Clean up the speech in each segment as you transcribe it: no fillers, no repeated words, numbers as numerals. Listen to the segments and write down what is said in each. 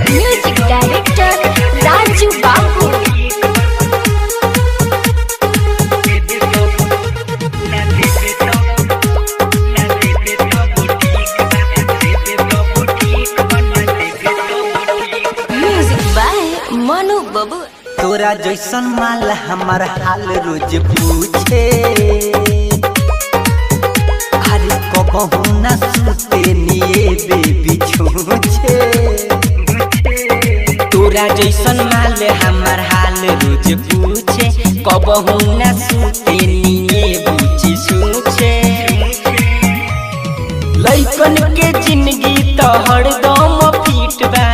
Music director Raju बाबू। Music by मनु बाबू। तोरा जैसन माल हमार हाल रोज पूछे, अरे कबहू न सुते निये बेबी छूछे। तोरा जैसन माल हमार हाल रोज पूछे, कबहू न सुते निये बुझी छूछे। लइकन के जिंदगी तो हरदम फिट बा,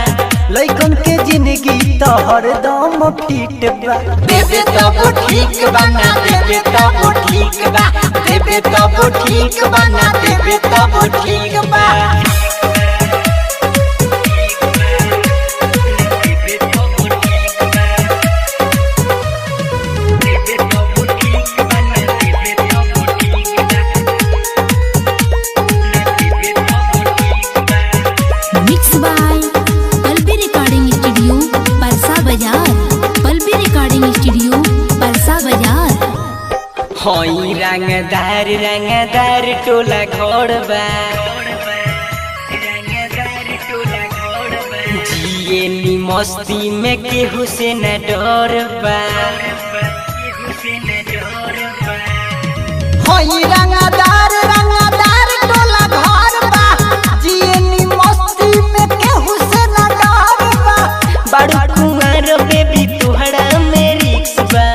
लइकन के जिंदगी तो हरदम फिट बा। देबे तब ठीक बा, ना देबे तब ठीक बा, देबे तब ठीक बा, ना देबे तब ठीक बा। Mix by Pallavi recording studio Parsa Bazar. Pallavi recording studio Parsa बाजार। होई रंगदार रंगदार टोला घर बा, जिए नी मस्ती में केहू से न डर बा। होई रंगदार रंगदार टोला घर बा, जिए नी मस्ती में केहू से न डर बा। बड़ू कुंवर बेबी तुहरा में रिक्स बा,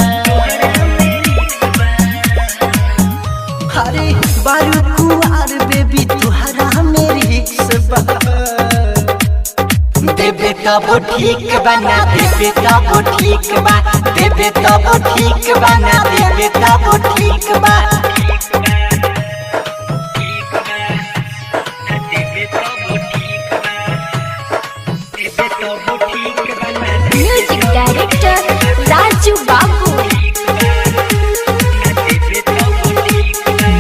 अरे बारू कुआर बेबी तुहरा मेरी रिक्स बा। देबे तब ठीक बा, ना देबे तब ठीक बा, देबे तब ठीक बा, ना देबे तब ठीक बा। Music director Raju Babu.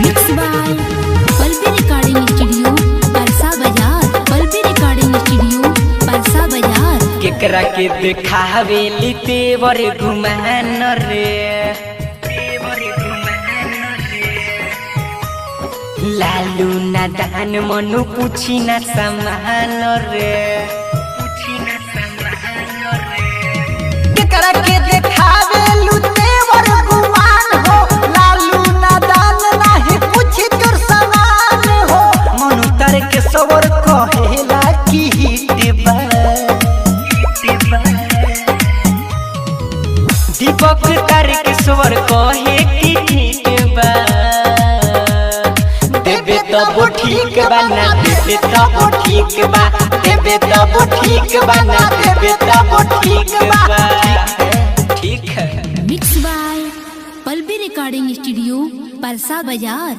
Mix by Pallavi recording studio Parsa Bazar. Pallavi recording studio Parsa बाजार। केकरा के देखावे ली तेवर घुमान रे, लालू ना दान मनु पूछी ना समान रे। केकरा के देखावे लू तेवर घुमान हो, लालू ना दान नाही पूछी तोर समान हो। मनु तार के सवर कहेला की हिट बा, दीपक तार के सवर कहे की हिट बा। देबे तब ठीक बा, ना देबे तब ठीक बा, देबे तब ठीक बा, ना देबे तब ठीक बा। ठीक है। Mix by Pallavi recording studio Parsa बाजार।